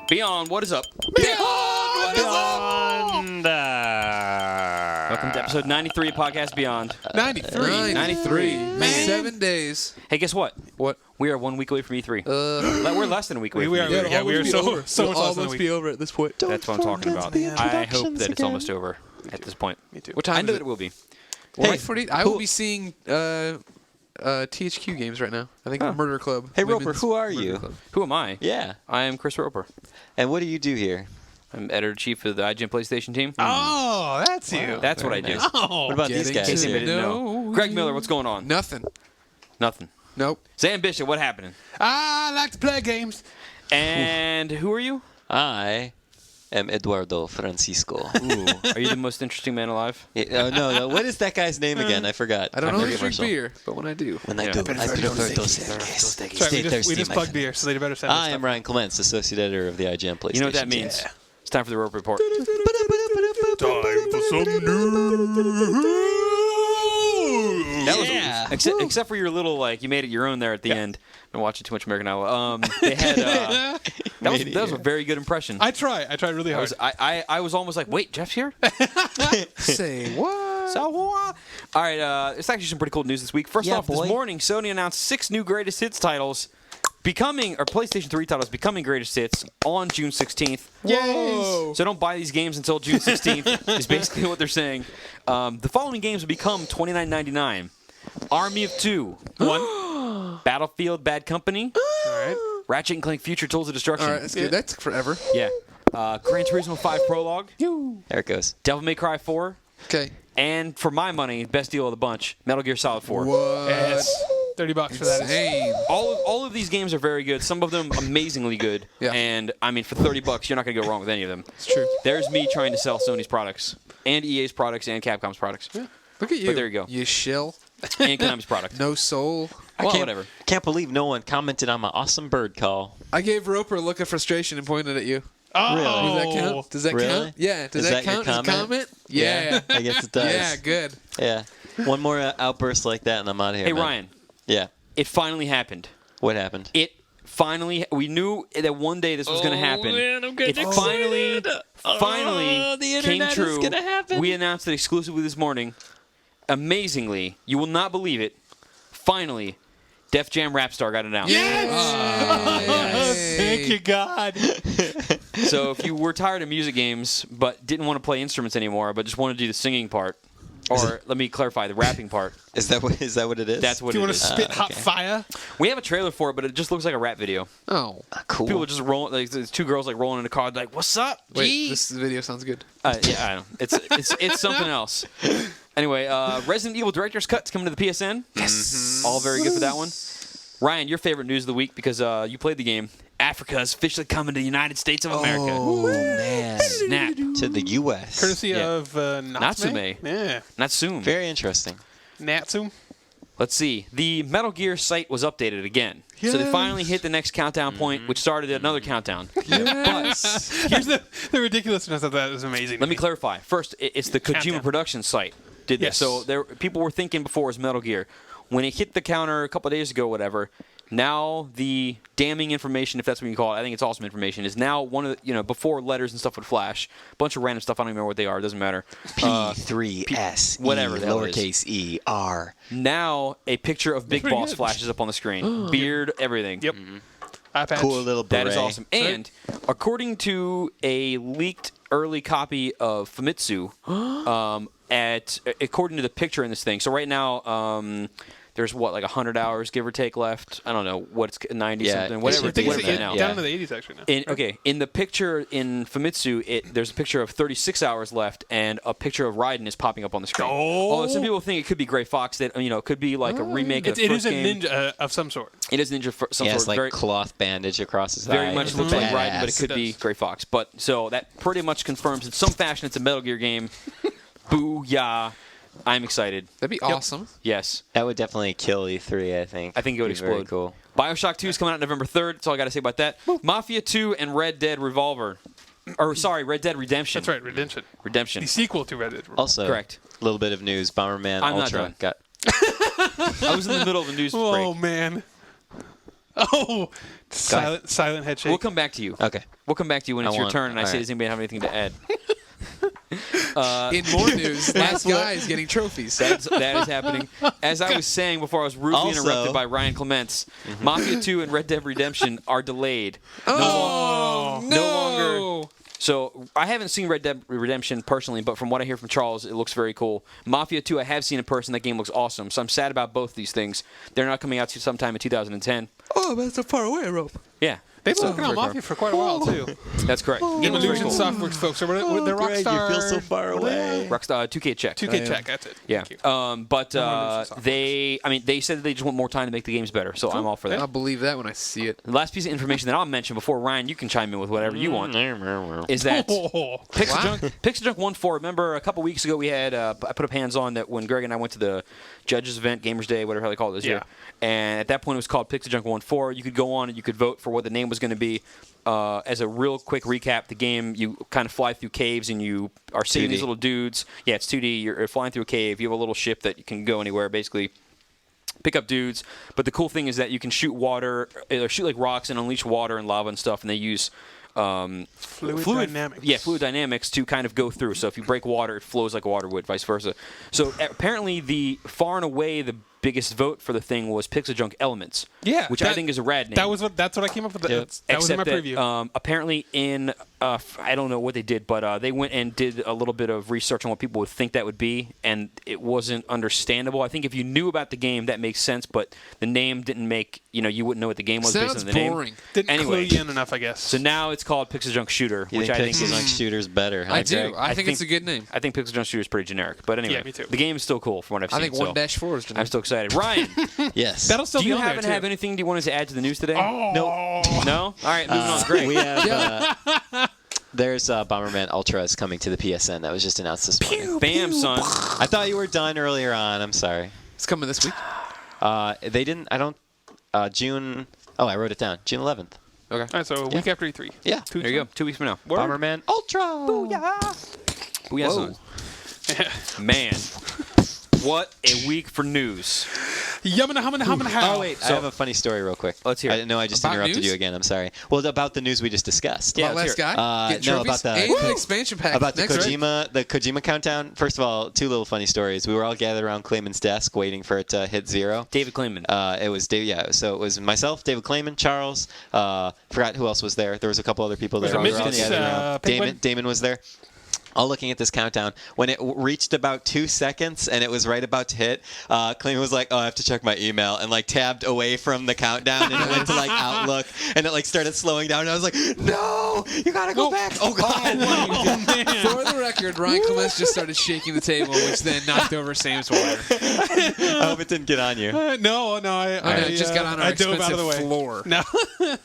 Beyond, what is up? Beyond! Welcome to episode 93 of Podcast Beyond. 93. 93. Man. 7 days. Hey, guess what? What? We are 1 week away from E3. We're less than a week away We from are. E3. Yeah, we are so much less than a almost week. be over at this point. That's what I'm talking about. I hope that it's almost over at this point. Me too. What time I is know it? that it will be. Hey, I will be seeing THQ games right now. I think Murder Club. Hey, Roper, Women's who are Murder you? Club. Who am I? Yeah. I am Chris Roper. And what do you do here? I'm editor-in-chief of the IGN PlayStation team. Oh, that's you. That's what I do. nice. Oh. What about these Getting In case guys anybody here? didn't know. Greg Miller, what's going on? Nothing. Nothing. Nope. Sam Bishop, what happening? I like to play games. And who are you? I am Eduardo Francisco. Ooh, are you the most interesting man alive? Yeah, no. What is that guy's name again? I forgot. I don't know how to forget drink myself. beer, but when I do. When I Yeah. do, Pero I prefer Sorry, Stay we thirsty, just my plugged friend. beer, so they better send us I am Ryan Clements, associate editor of the IGN PlayStation. You know what that means? Yeah. It's time for the Rope Report. Time for some news. That was, Yeah. except for your little, you made it your own there at the end. I've been watching too much American Idol. They had, that was a very good impression. I tried really hard. I was almost like, wait, Jeff's here? Say what? So what? All right, it's actually some pretty cool news this week. First Yeah, off, boy. this morning, Sony announced 6 new greatest hits titles PlayStation 3 titles becoming greatest hits on June 16th. Whoa. So don't buy these games until June 16th is basically what they're saying. The following games will become $29.99. Army of Two. 1. Battlefield Bad Company. All right. Ratchet and Clank Future Tools of Destruction. All right, that's good. That took forever. Yeah. Gran Turismo 5 Prologue. There it goes. Devil May Cry 4. Okay. And for my money, best deal of the bunch, Metal Gear Solid 4. What? Yes. $30 for that. Insane. All of these games are very good. Some of them amazingly good. Yeah. And I mean, for $30, you're not going to go wrong with any of them. It's true. There's me trying to sell Sony's products and EA's products and Capcom's products Look at you. But there you go. You shill. and Konami's product. No soul. Well, can't, whatever. Can't believe no one commented on my awesome bird call. I gave Roper a look of frustration and pointed at you. Oh. Really? Does that count? Does that Really? count? Yeah. Does Is that that your count as a comment? comment? Yeah. I guess it does. Yeah, good. Yeah. One more outburst like that, and I'm out of here. Hey, man. Ryan, Yeah. it finally happened. What happened? We knew that one day this was going to happen. Man, I'm getting It finally the came internet true. is gonna happen. We announced it exclusively this morning. Amazingly, you will not believe it. Finally, Def Jam Rap Star got announced. Yes. Thank you, God. So if you were tired of music games but didn't want to play instruments anymore, but just wanted to do the singing part, or let me clarify, the rapping part, Is that what it is? that's what Do you it want to is. spit hot fire? We have a trailer for it, but it just looks like a rap video. Oh. cool. People just rolling, like there's two girls like rolling in a car, like, "What's up, Wait, G?" this video sounds good. Yeah, I know. It's something else. Anyway, Resident Evil Director's Cut's coming to the PSN. Yes. All very good for that one. Ryan, your favorite news of the week because you played the game. Africa is officially coming to the United States of America. Oh, man. Snap. To the U.S. Courtesy Yeah. of Natsume. Yeah. Not soon. Very interesting. Natsume. Let's see. The Metal Gear site was updated again. So they finally hit the next countdown point, which started another countdown. But Here's the ridiculousness of that is amazing. let me clarify. First, it's the Kojima Countdown. Productions site did this. Yes. So people were thinking before it was Metal Gear. When it hit the counter a couple of days ago, whatever, now the damning information, if that's what you call it, I think it's awesome information, is now one of the, before letters and stuff would flash, a bunch of random stuff, I don't even remember what they are, it doesn't matter. P3S whatever the hell it is. lowercase e r. Now a picture of Big Pretty Boss good. flashes up on the screen. Beard, everything. Yep. Eye patch. Cool little beret. That is awesome. And according to a leaked early copy of Famitsu, according to the picture in this thing, so right now there's like 100 hours give or take left. I don't know what's 90 something, whatever. I think whatever it's now. yeah. down into the 80s actually now. In the picture in Famitsu, there's a picture of 36 hours left, and a picture of Raiden is popping up on the screen. Oh. Although some people think it could be Gray Fox. That it could be like a remake of the It first is a game. ninja of some sort. It is ninja for some He has sort. like cloth bandage across his Very eye. much It's looks like badass. Raiden, but it could It be does. Gray Fox. But so that pretty much confirms in some fashion it's a Metal Gear game. Booyah! I'm excited. That'd be awesome. Yes, That would definitely kill E3, I think. I think it would Be very explode. cool. BioShock 2 is coming out November 3rd. That's all I got to say about that. Mafia 2 and Red Dead Revolver. Red Dead Redemption. That's right, Redemption. Redemption. The sequel to Red Dead. Also, Correct. a little bit of news. Bomberman I'm not Ultra done. got I was in the middle of a news break. Oh man. Oh, silent head shake. We'll come back to you. Okay. We'll come back to you when it's your turn, and I all say, right. does anybody have anything to add? In more news, last guy is getting trophies. That is happening. As I was saying before, I was rudely Also- interrupted by Ryan Clements. Mafia 2 and Red Dead Redemption are delayed. Oh, no. longer- So I haven't seen Red Dead Redemption personally, but from what I hear from Charles, it looks very cool. Mafia 2, I have seen in person. That game looks awesome. So I'm sad about both these things. They're not coming out to sometime in 2010. Oh, that's so far away, Rope. Yeah. They've been So, working on very far. Mafia for quite a while, too. That's correct. Game looks very Illusion cool. Softworks folks. Or they're Rockstar. far away. Rockstar 2K check. 2K check, that's it. Yeah. Thank you. But Illusion Softworks. they said that they just want more time to make the games better. So I'm all for that. I'll believe that when I see it. The last piece of information that I'll mention before Ryan, you can chime in with whatever you want, is that Oh, Pixel Junk 1-4. Remember a couple weeks ago we had I put up hands on that when Greg and I went to the judges event, Gamers Day, whatever they call it this year. And at that point it was called Pixel Junk 1-4. You could go on and you could vote for what the name was going to be. As a real quick recap, the game, you kind of fly through caves and you are seeing 2D. these little dudes. Yeah, it's 2D. You're flying through a cave. You have a little ship that you can go anywhere, basically. Pick up dudes. But the cool thing is that you can shoot water, or shoot like rocks and unleash water and lava and stuff, and they use Fluid dynamics. Yeah, fluid dynamics to kind of go through. So if you break water, it flows like water would, vice versa. So apparently far and away the biggest vote for the thing was Pixel Junk Elements. Yeah, which I think is a rad name. That's what I came up with. That was in Except my that, preview. apparently in I don't know what they did, but they went and did a little bit of research on what people would think that would be, and it wasn't understandable. I think if you knew about the game, that makes sense, but the name didn't make, you wouldn't know what the game was based Sounds on the name. boring. Didn't anyway. clue you in enough, I guess. So now it's called Pixel Junk Shooter, You which think I think Pixel is Junk Shooter's better, huh, I do. Greg? I think it's a good name. I think Pixel Junk Shooter is pretty generic, but anyway, Yeah, me too. the game is still cool from what I've seen. I think so 1-4 is I'm still excited. Ryan, Yes. That'll still do be you on happen to there, have too. anything you wanted to add to the news today? Oh. No? All right, moving on. Great. We have. There's Bomberman Ultra is coming to the PSN. That was just announced this morning. Bam, son. I thought you were done earlier on. I'm sorry. It's coming this week. They didn't. I don't. June. Oh, I wrote it down. June 11th. Okay. All right, so a week after E3. Yeah. There you go. 2 weeks from now. Bomberman Ultra. Booyah, son. Man, what a week for news. Yummin' Oh wait, I have a funny story real quick. Let's hear it. I didn't know I just About interrupted news? you again. I'm sorry. Well, about the news we just discussed. Yeah, About let's last hear it. guy. Get no, trophies about the- and Woo! an expansion pack. About the next week. the Kojima countdown. First of all, two little funny stories. We were all gathered around Clayman's desk waiting for it to hit 0. David Clayman. It was Dave. Yeah, so it was myself, David Clayman, Charles. Forgot who else was there. There was a couple other people there. it We were all Midgets, gathered around. Penguin? Damon was there. All looking at this countdown. When it reached about 2 seconds and it was right about to hit, Clayman was like, "Oh, I have to check my email," and like tabbed away from the countdown and it went to like Outlook and it like started slowing down. And I was like, "No, you gotta go back!" Oh God! For the record, Ryan Clements just started shaking the table, which then knocked over Sam's water. I hope it didn't get on you. No, It just got on our I dove out of the way. expensive floor. No,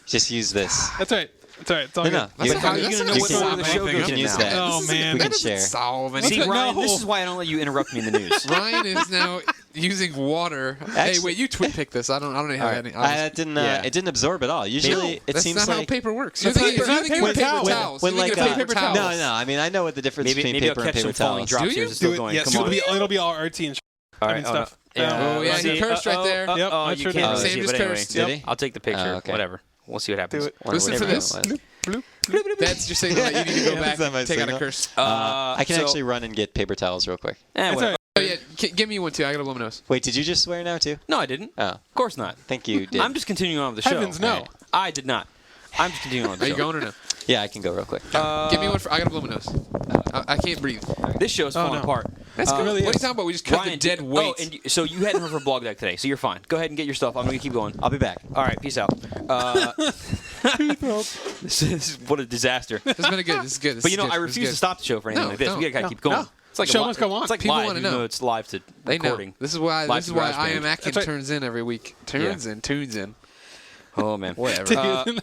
Just use this. that's right. It's all right. It's all No, good. no. That's You- how you that's gonna not know what solve order the show anything. goes You can in use now? that. Oh, man. We That can doesn't share. solve See, anything. Ryan, No. this is why I don't let you interrupt me in the news. Ryan is now using water. Hey, wait, you tweet pick this. I don't have any. It didn't absorb at all. Usually, it That's seems not like how paper works. That's You're not- thinking, it's you're not thinking of paper paper towels. towels. when You're like thinking of paper towels. No. I mean, I know what the difference Maybe between I'll paper and catch paper some falling towels. drops Do here. you? It's still Do it. going. Yes, Come on. it'll be all artsy and All I right, mean, stuff. Oh, yeah, See, he cursed right there. Oh, Yep, I you sure can't did. really Sam see it, just but anyway. cursed. Did he? I'll take the picture. Oh, okay. Whatever. We'll see what happens. Do it. Listen for Whatever this. it was. bloop. That's your signal that you need to go back Is that and my take out a signal? curse. I can actually run and get paper towels real quick. It's all whatever. right. Oh, yeah, give me one too. I got a blow my nose. Wait, did you just swear now too? No, I didn't. Oh, Of course not. thank you. Did. I'm just continuing on with the show. Heavens, no. All right. I did not. I'm just continuing on with Are the you show. going or no? Yeah, I can go real quick. Give me one. I got to blow my nose. I can't breathe. This show's falling no. apart. That's good. really What are you is. talking about? We just cut Ryan, the dead weight. Oh, and so you hadn't heard her blog deck today, so you're fine. Go ahead and get your stuff. I'm going to keep going. I'll be back. All right, peace out. This is what a disaster. This has been good. This is good. This But is I good. This is refuse good. to stop the show for anything No, like this. don't. We gotta No, keep going. no. It's like Show a must go on. It's like People live, wanna even know. though it's live to They know. recording. This is why. Live This is to why GarageBand. I am Akin That's right. turns in every week. Tunes in. Oh man. Whatever. So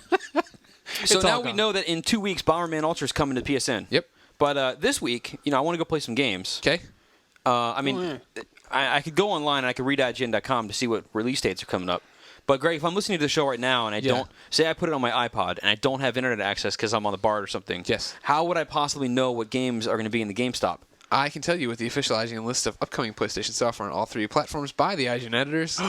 It's now all we gone. know that in 2 weeks, Bomberman Ultra is coming to PSN. Yep. But this week, I want to go play some games. Okay. I mean, I could go online and I could read IGN.com to see what release dates are coming up. But Greg, if I'm listening to the show right now and I don't say I put it on my iPod and I don't have internet access because I'm on the BART or something, Yes. how would I possibly know what games are going to be in the GameStop? I can tell you with the official IGN list of upcoming PlayStation software on all 3 platforms by the IGN editors.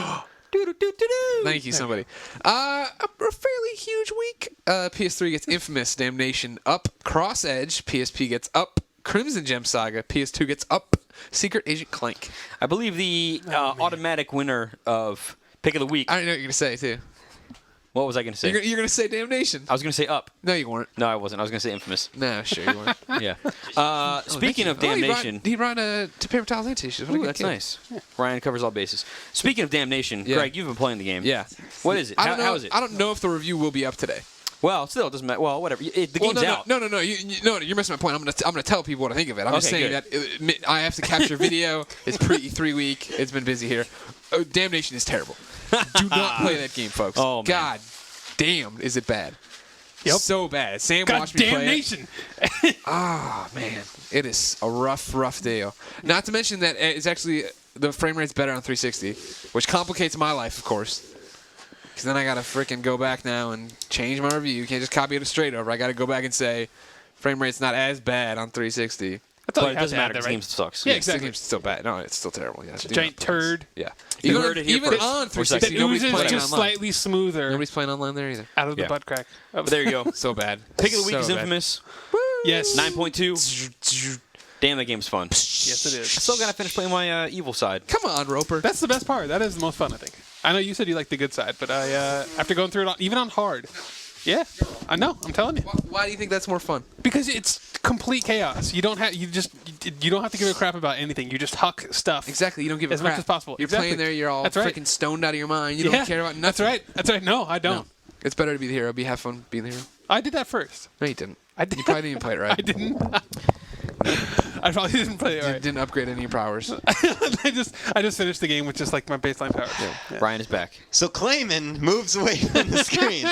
Thank you, somebody. A fairly huge week. PS3 gets Infamous, Damnation up. Cross Edge, PSP gets up. Crimson Gem Saga, PS2 gets up. Secret Agent Clank. I believe the automatic winner of Pick of the Week. I don't know what you're going to say, too. What was I going to say? You're going to say Damnation. I was going to say Up. No, you weren't. No, I wasn't. I was going to say Infamous. No, sure you weren't. Yeah. Speaking of Damnation. He brought to paper towels and tissues. What a Ooh, good that's kid. nice. Ryan covers all bases. Speaking of Damnation, Yeah. Greg, you've been playing the game. Yeah. What is it? I don't know, How is it? I don't know if the review will be up today. Well, still, it doesn't matter. Well, whatever. The game's out. No. You're missing my point. I'm gonna tell people what I think of it. I'm just Okay, saying that I have to capture video. It's pre-3 week. It's been busy here. Damnation is terrible. Do not play that game, folks. Oh, man. God damn, is it bad? Yep. So bad. Sam God watched me play it. damnation. Oh, man. It is a rough deal. Not to mention that it's actually the frame rate's better on 360, which complicates my life, of course. Because then I got to freaking go back now and change my review. You can't just copy it straight over. I got to go back and say frame rate's not as bad on 360. That's all But you it have doesn't to add matter there, because the right? game sucks. Yeah, The exactly. game's still bad. No, it's still terrible. Yeah, Giant turd. Yeah. You heard it here even first. on We're 360, That nobody's oozes playing just online. slightly smoother Nobody's playing online there either. out of the Yeah. butt crack. But there you go. So bad. Pick of the Week So is bad. Infamous. Yes. 9.2. Damn, that game's fun. Yes, it I is. still got to finish playing my evil side. Come on, Roper. That's the best part. That is the most fun, I think. I know you said you like the good side, but I after going through it, even on hard, yeah, I know. I'm telling you, Why do you think that's more fun? because it's complete chaos. You don't have you don't have to give a crap about anything. You just huck stuff. Exactly. You don't give a As crap. much as possible. You're Exactly. playing there. You're all That's right. freaking stoned out of your mind. You Yeah, don't care about nothing. That's right. That's right. No, I don't. No. It's better to be the hero. Have fun being the hero. I did that first. No, you didn't. I did. You probably didn't even play it right. I didn't. I probably didn't play it right. Didn't upgrade any of your powers. I just finished the game with just like my baseline power. Yeah. Ryan is back. So Clayman moves away from the screen.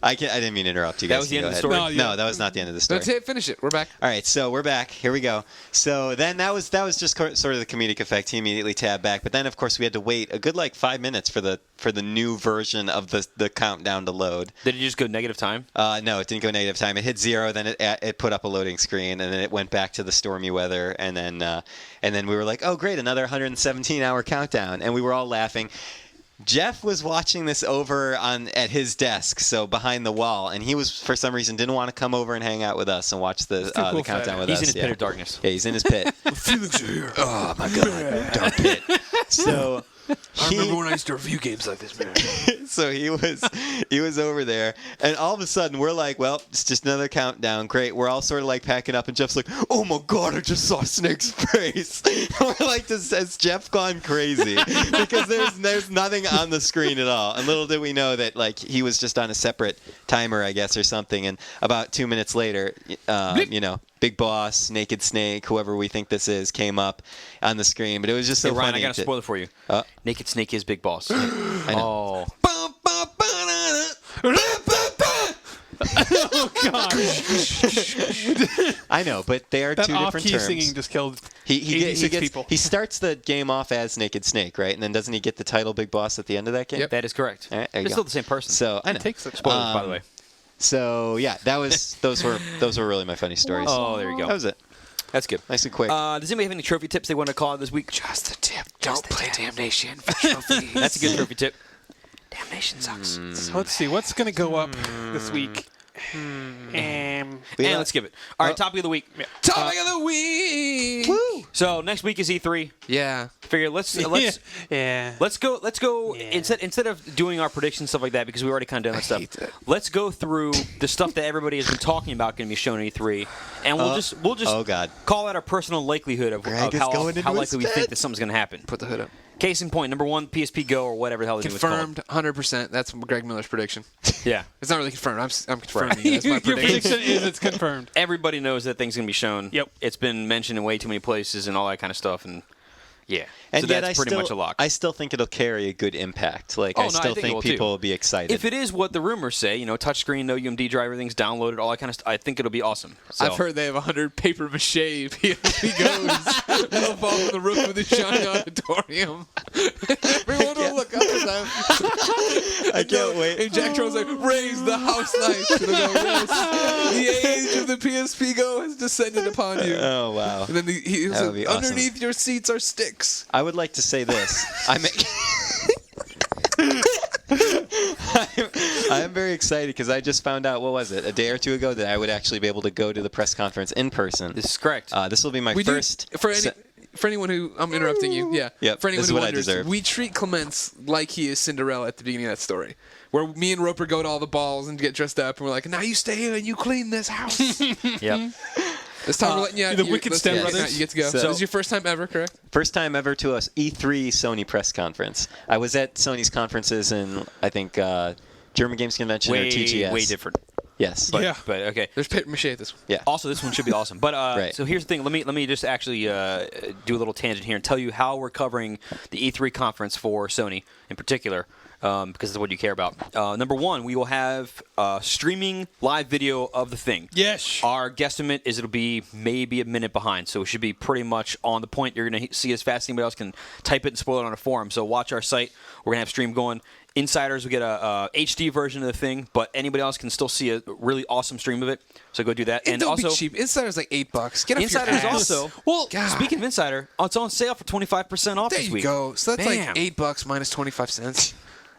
I didn't mean to interrupt you guys. That was the end Go of the ahead. story? No, yeah. No, that was not the end of the story. That's it. Finish it. We're back. All right, so we're back. Here we go. So then that was just sort of the comedic effect. He immediately tabbed back, but then of course we had to wait a good 5 minutes for the new version of the countdown to load. Did it just go negative time? No, it didn't go negative time. It hit 0, then it put up a loading screen, and then it went back to the stormy weather, and then we were like, oh great, another 117-hour countdown, and we were all laughing. Jeff was watching this over at his desk, so behind the wall, and he was for some reason didn't want to come over and hang out with us and watch the cool countdown for with He's us. in his pit of darkness. Yeah, he's in his pit. Felix are here. Oh my god, dark pit. So I remember when I used to review games like this, man. so he was over there, and all of a sudden we're like, well, it's just another countdown. Great. We're all sort of like packing up, and Jeff's like, oh my god, I just saw Snake's face. And we're like, has Jeff gone crazy? Because there's nothing on the screen at all. And little did we know that he was just on a separate timer, I guess, or something. And about 2 minutes later, Big Boss, Naked Snake, whoever we think this is, came up on the screen. But it was just so Hey, Ryan, funny. I got a spoiler for you. Naked Snake is Big Boss. I know. Oh God! I know, but they are That two different off-key terms. singing just killed He 86 gets people. he starts the game off as Naked Snake, right? And then doesn't he get the title Big Boss at the end of that game? Yep. That is correct. All right, there you It's go. still the same person. So I know. Takes it. Spoilers, by the way. So yeah, those were really my funny stories. Oh, there you go. That was it. That's good. Nice and quick. Does anybody have any trophy tips they want to call out this week? Just the tip. Don't play Damnation for trophies. That's a good trophy tip. Damnation sucks. So let's see what's gonna go up this week. And let's give it. All right, topic of the week. Topic of the week. Woo! So next week is E3. Yeah. Figure let's yeah. Let's go Yeah. instead of doing our predictions stuff like that, because we already kind of done that hate stuff. that. Let's go through the stuff that everybody has been talking about going to be shown at E3, and we'll just oh, God. call out our personal likelihood of Greg is how going into likely his we bed. think that something's going to happen. Put the hood up. Case in point, number one, PSP Go or whatever the hell they do it's called. Confirmed, 100%. That's Greg Miller's prediction. Yeah. It's not really confirmed. I'm confirming Right. it. That's my Your prediction. prediction is it's confirmed. Everybody knows that thing's going to be shown. Yep. It's been mentioned in way too many places and all that kind of stuff, and yeah. And so yet that's pretty much a lock. I still think it'll carry a good impact. Oh, no, I I still think it think will, people too. will be excited. If it is what the rumors say, touchscreen, no UMD drive, everything's downloaded, all that kind of stuff, I think it'll be awesome. So. I've heard they have 100 paper mache PSP goes that'll fall from the roof of the Shawnee Auditorium. Everyone will look up at them. I can't wait. And Jack Troll's like, raise the house lights. And they'll go, yes, the age of the PSP Go has descended upon you. Oh wow. And then he was That would like, be awesome. underneath your seats are sticks. I would like to say this. I'm very excited because I just found out, what was it, a day or two ago, that I would actually be able to go to the press conference in person. This is correct. This will be my We first. do, for anyone who I'm interrupting you, yeah. Yep, For anyone this is who what I wonders, deserve. we treat Clements like he is Cinderella at the beginning of that story, where me and Roper go to all the balls and get dressed up, and we're like, "Now you stay here and you clean this house." Yep. This time we're letting you out. the Wicked Stepbrothers. You get to go. So- So this is your first time ever, correct? First time ever to a E3 Sony press conference. I was at Sony's conferences in, I think, German Games Convention or TGS. Way different. Yes. But, Yeah. But okay. There's paper mache at this one. Yeah. Also, this one should be awesome. But Right. so here's the thing. Let me just actually do a little tangent here and tell you how we're covering the E3 conference for Sony in particular, because it's what you care about. Number one, we will have streaming live video of the thing. Yes. Our guesstimate is it'll be maybe a minute behind, so it should be pretty much on the point. You're going to see as fast as anybody else can type it and spoil it on a forum. So watch our site. We're going to have stream going. Insiders will get a HD version of the thing, but anybody else can still see a really awesome stream of it. So go do that. And don't also, be cheap. Insider's like $8. Get off Insider your is ass. also Well, God. speaking of Insider, it's on sale for 25% off There this you week. go. So that's Bam. like $8 minus 25 cents.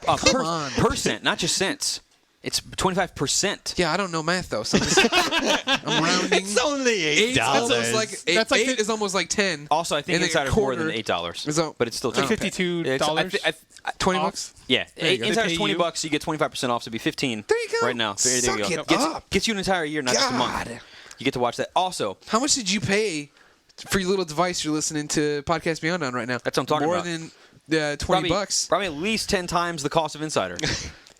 Come on. percent, not just cents. It's 25%. Yeah, I don't know math though. So I'm rounding. It's only Eight's almost like eight, That's like eight is almost like 10. Also, I think And then a Insider's more than quarter $8, is all- but it's still Like cheap. $52. It's- I- 20 off. bucks. Yeah, There you go. Insider's They pay $20. you. You get 25% off, so it'd be 15. There you go. Right now. There Suck you go. it up. Gets you an entire year, not just a month. God. You get to watch that. Also, How much did you pay for your little device you're listening to Podcast Beyond on right now? That's what I'm talking More about. than 20 bucks. Probably at least 10 times the cost of Insider.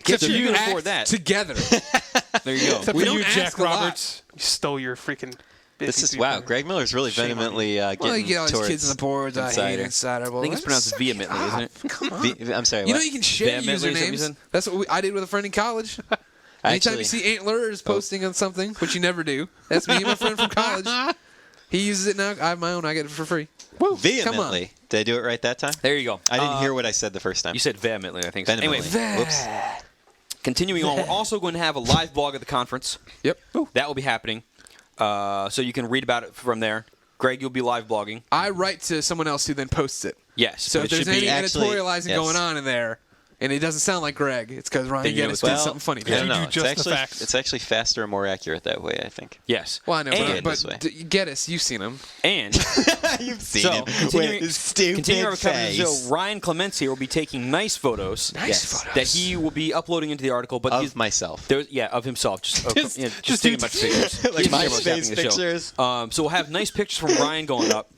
Get so you you can act afford that. together. There you go. Except We for you, don't Jack ask a lot. Roberts. You stole your freaking. This is, busy wow, people. Greg Miller's really Shame on vehemently Well, getting you get all these towards kids on the boards. I hate Insider. Insider. Well, I think it's pronounced suck vehemently, it isn't up. it? Come on. I'm sorry, You know what? you can share Vehemently, is that what you usernames. said? That's what I did with a friend in college. Anytime Actually- you see Antler is posting on something, which you never do, that's me and my friend from college. He uses it now. I have my own. I get it for free. Vehemently. Did I do it right that time? There you go. I didn't hear what I said the first time. You said vehemently, I think. So. Vehemently. Anyway, Whoops. continuing on, we're also going to have a live blog at the conference. Yep. That will be happening. So you can read about it from there. Greg, you'll be live blogging. I write to someone else who then posts it. Yes. So but if it there's should any be actually- editorializing yes. going on in there, and it doesn't sound like Greg, it's because Ryan Then you know Geddes it's- did Well, something funny. I don't you know. do just the it's, actually, facts. it's actually faster and more accurate that way, I think. Yes. Well, I know, And, but this way. Geddes, you've seen him. and You've seen so him continuing, with his stupid continuing our coverage of the face. show, Ryan Clements here will be taking nice photos. Photos. That he will be uploading into the article, but Of myself. of himself, just Just- just just taking a do- bunch of pictures. Like He doesn't my care about what's happening face in the show. pictures. So we'll have nice pictures from Ryan going up.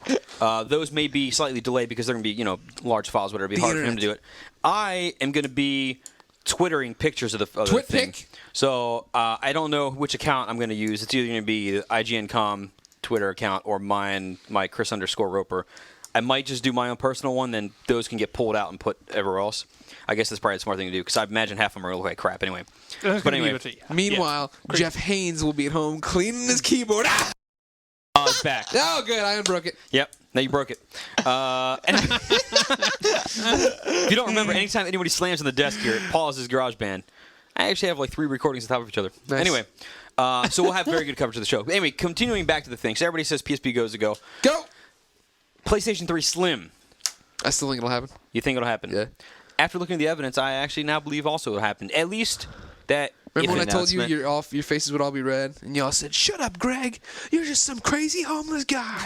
Those may be slightly delayed because they're going to be large files, whatever. It'd be The hard for him to do internet. it. I am going to be twittering pictures of the Twit thing. pic? So I don't know which account I'm going to use. It's either going to be the IGN.com Twitter account or mine, my Chris_Roper. I might just do my own personal one, then those can get pulled out and put everywhere else. I guess that's probably the smart thing to do because I imagine half of them are going to look like crap anyway. That's But gonna anyway, leave it to you. Meanwhile, Jeff Haynes will be at home cleaning his keyboard. Ah! It's back. Oh, good. I unbroke it. Yep. Now you broke it. If you don't remember, anytime anybody slams on the desk here, Paul is his garage band. I actually have like 3 recordings on top of each other. Nice. Anyway, so we'll have very good coverage of the show. Anyway, continuing back to the thing. So everybody says PSP goes to go. Go. PlayStation 3 Slim. I still think it'll happen. You think it'll happen? Yeah. After looking at the evidence, I actually now believe also it'll happen. At least that. Remember when I if told you announcement. your faces would all be red, and y'all said, "Shut up, Greg! You're just some crazy homeless guy."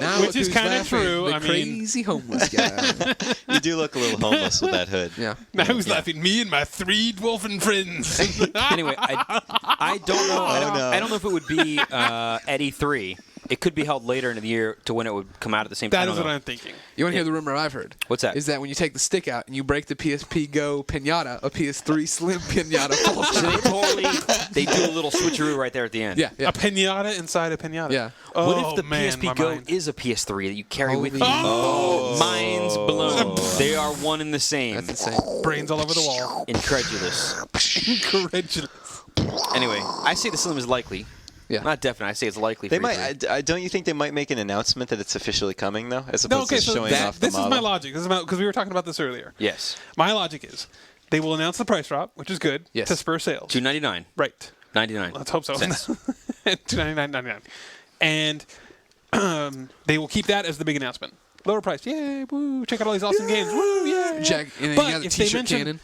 Now Which look is who's kinda laughing, true, The I mean- crazy homeless guy. You do look a little homeless with that hood. Yeah. Now who's laughing? Me and my 3 dwarfen friends. anyway, I don't know. I don't know if it would be at E3. It could be held later in the year to when it would come out at the same time. That I is don't what know. I'm thinking. You want to hear the rumor I've heard? What's that? Is that when you take the stick out and you break the PSP Go pinata, a PS3 Slim pinata falls So out. they do a little switcheroo right there at the end. Yeah, yeah. A pinata inside a pinata. Yeah. Oh, What if the man, my PSP Go mind. is a PS3 that you carry with you? Holy Mind's blown. They are one and the same. That's insane. brains all over the wall? Incredulous. Incredulous. Anyway, I say the Slim is likely. Yeah. Not definite. I say it's likely. They for might. E3. Don't you think they might make an announcement that it's officially coming though, as No, opposed okay, to so showing off the this is model? my logic. This is because we were talking about this earlier. Yes. My logic is they will announce the price drop, which is good, Yes. to spur sales. $299. Right. 99. Let's hope so. Cents. $299.99. And they will keep that as the big announcement. lower price. Yay! Woo! Check out all these awesome games. Woo! Yeah! Jack, and then But you got the if they t-shirt mention- cannon.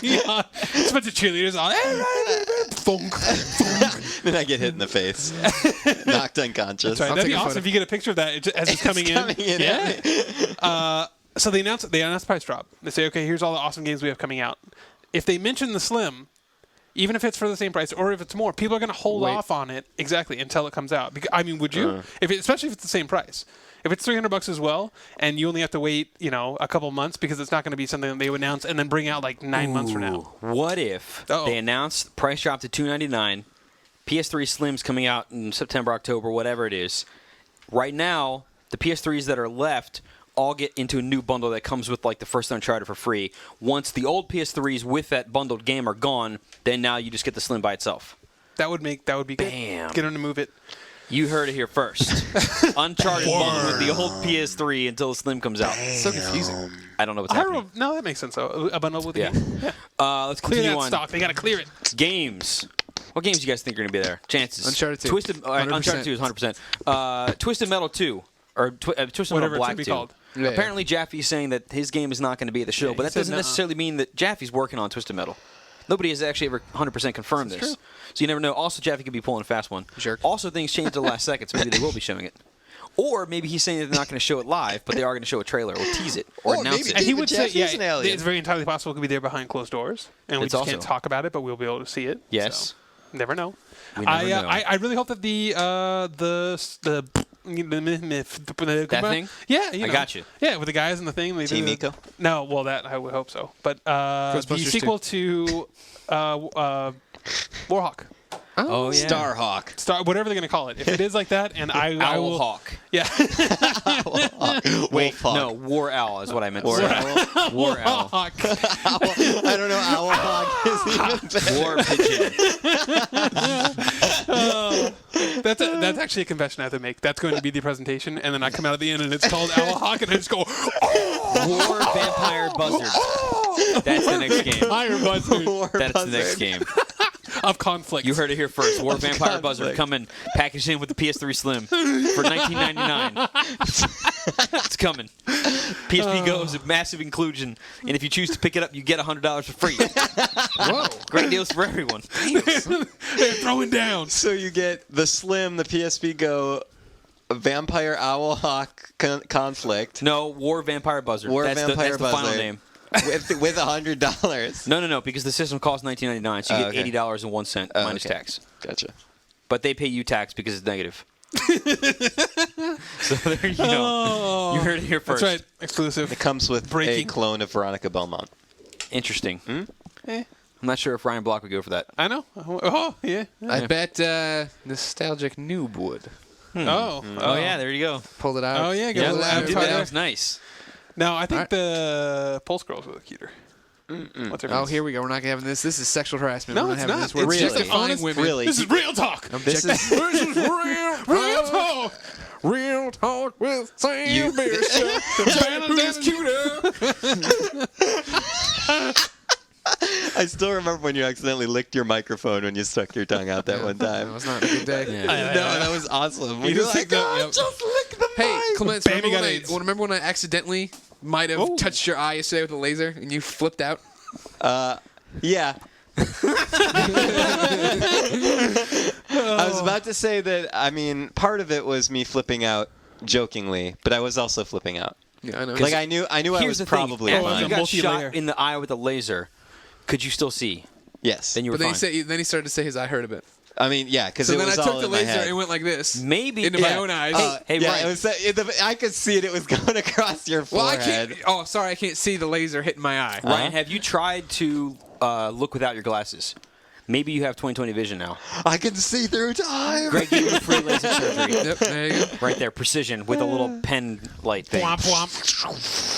Yeah, it's a bunch of cheerleaders on. Thunk, thunk. Then I get hit in the face, knocked unconscious. That's right. I'll That'd be take a awesome photo. if you get a picture of that as it's coming in. coming in at Yeah. So they announced the price drop. They say, okay, here's all the awesome games we have coming out. If they mention the Slim, even if it's for the same price or if it's more, people are going to hold Wait. off on it exactly until it comes out. I mean, would you? Especially if it's the same price. If it's $300 as well, and you only have to wait, a couple months because it's not going to be something that they would announce and then bring out like 9 months from now. What if Uh-oh. they announce the price drop to $299, PS3 Slim's coming out in September, October, whatever it is. Right now, the PS3s that are left all get into a new bundle that comes with like the first Uncharted for free. Once the old PS3s with that bundled game are gone, then now you just get the Slim by itself. That would be good. Bam. Get them to move it. You heard it here first. Uncharted bundled with the old PS3 until the Slim comes out. So confusing. I don't know what's I don't happening. know. No, that makes sense. though. A bundle with the Yeah. game. Yeah. Let's Clear continue that on. stock. They got to clear it. Games. What games do you guys think are going to be there? Chances. Uncharted 2. Twisted, Uncharted 2 is 100%. Twisted Metal 2. Or Twisted Whatever Metal it's Black gonna be 2. called. Yeah. Apparently, Jaffe's saying that his game is not going to be at the show, Yeah, but he that said doesn't nuh-uh. necessarily mean that Jaffe's working on Twisted Metal. Nobody has actually ever 100% confirmed this. true. So you never know. Also, Jaffe could be pulling a fast one. Jerk. Also, things change at the last second, so maybe they will be showing it. Or maybe he's saying that they're not going to show it live, but they are going to show a trailer or tease it or Or announce maybe it. And he David would say, Jaffe's an alien. it's very entirely possible it could be there behind closed doors, and we It's just also- can't talk about it, but we'll be able to see it. Yes. So, never know. We never know. I really hope that that thing? Yeah, I got you. Yeah, with the guys and the thing. Team Eco? No, well, that I would hope so. But the Ghostbusters sequel to Warhawk. Oh, yeah. Starhawk. Whatever they're gonna call it. If it is like that, and I Owl will. Hawk. Yeah. Wait, Wolf Hawk. no, War Owl is what I meant to War say. Owl. War Owl. Hawk. I don't know. Owl Hawk is even better. War Pigeon. That's actually a confession I have to make. That's going to be the presentation, and then I come out at the end, and it's called Owl Hawk, and I just go, War Vampire Buzzard. That's the next game. Fire Buzzard That's the next game. of conflict. You heard it here first. War Vampire conflict. Buzzard coming, packaged in with the PS3 Slim for $19.99. It's coming. PSP Go is a massive inclusion, and if you choose to pick it up, you get $100 for free. Whoa. Great deals for everyone. They're throwing down. So you get the Slim, the PSP Go, Vampire Owl Hawk conflict No, War Vampire Buzzard. War that's Vampire the final Buzzard. name. with $100. No, because the system costs $19.99, so you Oh, get okay. $80.01 minus okay. tax. Gotcha. But they pay you tax because it's negative. So there you go. You heard it here first. That's right. Exclusive. It comes with Breaking. a clone of Veronica Belmont. Interesting. Eh, I'm not sure if Ryan Block would go for that. I know. Oh, yeah. I bet Nostalgic Noob would. Oh. Oh, yeah, there you go. Pulled it out. Oh, yeah, go Yeah, to the you did avatar that. there. That was nice. No, I think Alright. the Pulse Girls were cuter. What's her Oh, face? here we go. We're not having this. This is sexual harassment. No, We're it's having not. This. We're It's just just defying honest- women. Really? This is real talk. This is This is real talk. Real talk with Sam You- Bishop. Who's cuter? I still remember when you accidentally licked your microphone when you stuck your tongue out that one That time. was not a good day. Yeah. No, that was awesome. You You're just like, think that- "Oh, yep. just lick the Hey, mic." Clements, Bam, remember you got when, AIDS. remember when I accidentally might have touched your eye yesterday with a laser and you flipped out? Yeah. I was about to say that, I mean, part of it was me flipping out jokingly, but I was also flipping out. Yeah, I know. Like I knew I Here's was the probably thing. Oh, After it's you a got multi-layer. shot in the eye with a laser, could you still see? Yes. Then you were But then fine. he started to say his eye hurt a bit. I mean, yeah, because So it then I was took all the in my laser head. and went like this. Maybe into my own eyes. Hey, yeah, Ryan. it was. I could see it. It was going across your Well, forehead. I can't. Oh, sorry, I can't see the laser hitting my eye. Ryan, have you tried to look without your glasses? Maybe you have 20/20 vision now. I can see through time. Greg gave you free laser surgery. Yep, there you go. Right there, precision with a little pen light thing. Womp womp.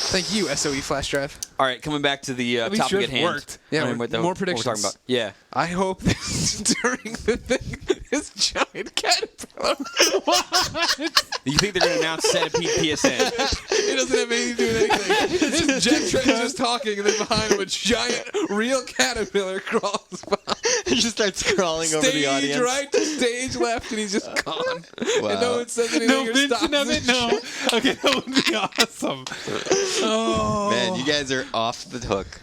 Thank you, SOE flash drive. All right, coming back to the At least topic yours at hand. worked. Yeah, I mean, more what we're talking predictions. about. Yeah. I hope this, during the thing, this giant caterpillar. You think they're going to announce Centipede PSN? It doesn't have anything to do with anything. It's just Jeff Trent just talking, and then behind him a giant real caterpillar crawls by. He just starts crawling over the Stage audience. right to stage left, and he's just gone. Wow. And no one says anything No or mention stops of it. No. Okay, that would be awesome. Oh. Man, you guys are off the hook.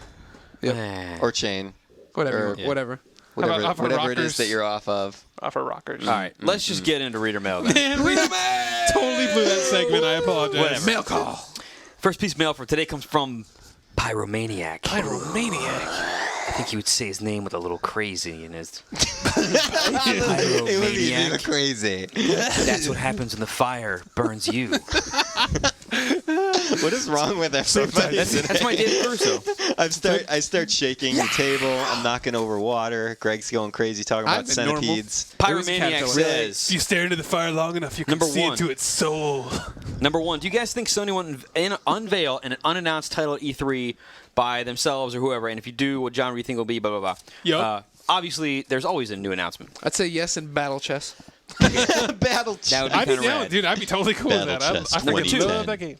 Or chain. Whatever. or- Whatever. Whatever, off our whatever it is rockers? that you're off of. Off our rockers. All right, let's just get into reader mail then. Man, we totally blew that segment. I apologize. Whatever. Mail call. First piece of mail for today comes from Pyromaniac. Pyromaniac. I think you would say his name with a little crazy in his. It would be Pyromaniac. crazy. That's what happens when the fire burns you. What is wrong with everybody? That's my David Caruso. I start shaking the table. I'm knocking over water. Greg's going crazy talking about I've been normal. centipedes. Pyromaniac If says, you stare into the fire long enough, you can Number see one. into its soul. number one, do you guys think Sony will unveil an unannounced title at E3 by themselves or whoever? And if you do, what genre do you think will be? Blah, blah, blah. Yup. Obviously, there's always a new announcement. I'd say yes in battle chess. Battle That would be I'd be kind of down, rad. dude. I'd be totally cool with that. Battle Chess I freaking 2010. love that game.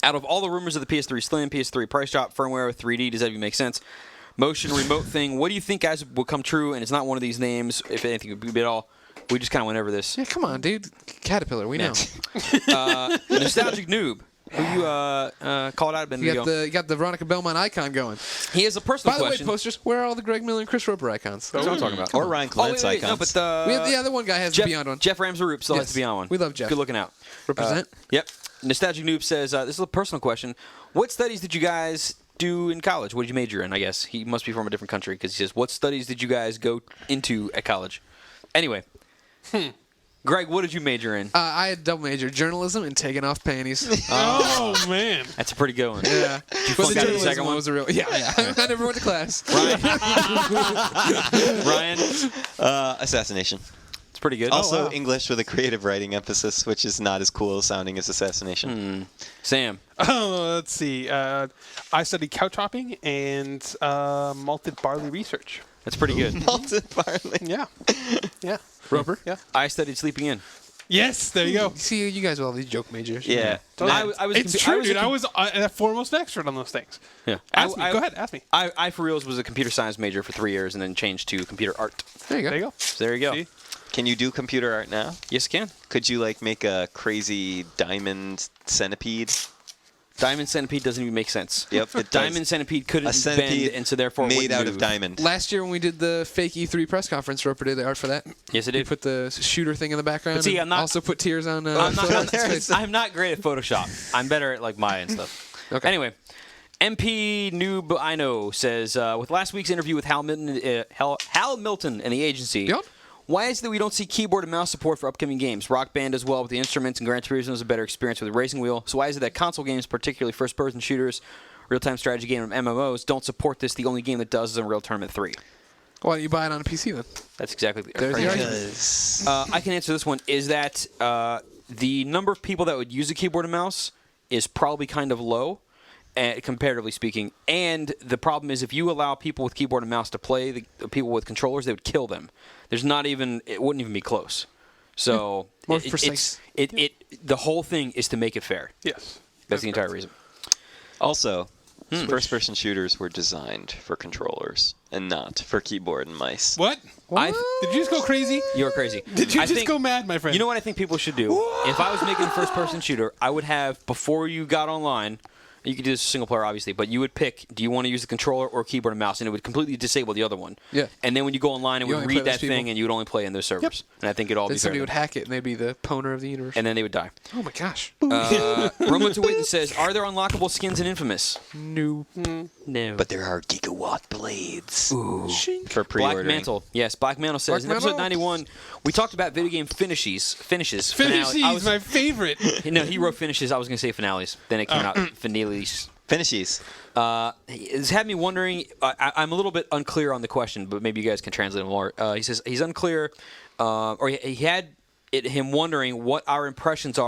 Out of all the rumors of the PS3 Slim, PS3 price drop, firmware, 3D, does that even make sense? Motion, remote thing, what do you think, guys, will come true? And it's not one of these names, if anything would be at all. We just kind of went over this. Yeah, come on, dude. Caterpillar, we know. Nostalgic Noob, who you called out a minute ago. You got the Veronica Belmont icon going. He has a personal By the way, question. posters, where are all the Greg Miller and Chris Roper icons? That's what I'm talking about. Or Ryan Clance icons. No, but the We have, the one guy has to be on one. Jeff Ramsey-Roop still has Yes. to be on one. We love Jeff. Good looking out. Represent. Yep. Nostalgic Noob says, this is a personal question. What studies did you guys do in college? What did you major in, I guess? He must be from a different country because he says, what studies did you guys go into at college? Anyway. Greg, what did you major in? I had double major, journalism and taking off panties. Oh, man. That's a pretty good one. Yeah. Did you But flunk the out of the journalism second one one? was a real. Yeah. I never went to class. Ryan? Assassination. It's pretty good. Also wow. English with a creative writing emphasis, which is not as cool sounding as assassination. Sam? Oh, let's see. I studied couch hopping and malted barley research. That's pretty good. Malted barley. Yeah. Yeah. Roper. Yeah. I studied sleeping in. Yes, there you go. See, you guys with all these joke majors. Yeah. I was It's true, dude. I was a foremost expert on those things. Yeah. Ask me. Go ahead. Ask me. I for reals was a computer science major for 3 years and then changed to computer art. There you go. There you go. So there you go. See? Can you do computer art now? Yes, I can. Could you like make a crazy diamond centipede? Diamond centipede doesn't even make sense. Yep, it does. Diamond centipede couldn't A centipede bend, and so therefore it made wouldn't out move. of diamond. Last year when we did the fake E3 press conference, Roper did the art for that. Yes, I He did. put the shooter thing in the background. But see, and I'm not- also put tears on. I'm not, his face. I'm not great at Photoshop. I'm better at like Maya and stuff. Okay. Anyway, MP Noob I know says with last week's interview with Hal Milton, Hal Milton and the agency. Yep. Why is it that we don't see keyboard and mouse support for upcoming games? Rock Band does well with the instruments, and Gran Turismo is a better experience with the racing wheel. So why is it that console games, particularly first-person shooters, real-time strategy game, and MMOs, don't support this? The only game that does is Unreal Tournament 3. Why don't you buy it on a PC then? That's exactly the There's the argument. Because I can answer this one. Is that the number of people that would use a keyboard and mouse is probably kind of low, comparatively speaking. And the problem is if you allow people with keyboard and mouse to play the people with controllers, they would kill them. There's not even. It wouldn't even be close. So More precise. The whole thing is to make it fair. Yes. That's the entire reason. also, first-person shooters were designed for controllers and not for keyboard and mice. What? I- Did you just go crazy? You're crazy. Did you I just think- go mad, my friend? You know what I think people should do? If I was making a first-person shooter, I would have, before you got online, you could do this single player, obviously, but you would pick, do you want to use the controller or keyboard and mouse, and it would completely disable the other one. Yeah. And then when you go online, it You would only read play that those thing, people. and you would only play in those servers. And I think it'd all Then be fair. somebody would then. hack it and they'd be the pwner of the universe. And then they would die. Oh my gosh. Romo to Witten says, are there unlockable skins in Infamous? No. No. But there are gigawatt blades Shink. for Black pre-ordering. Mantle. Yes, Black Mantle says, Black in episode Mantle. 91, we talked about video game finishes. Finish finale. I these, my favorite. No, he wrote finishes. I was going to say finales. Then it came out finales. Finishes. It's had me wondering. I'm a little bit unclear on the question, but maybe you guys can translate more. He says he's unclear, or he had him wondering what our impressions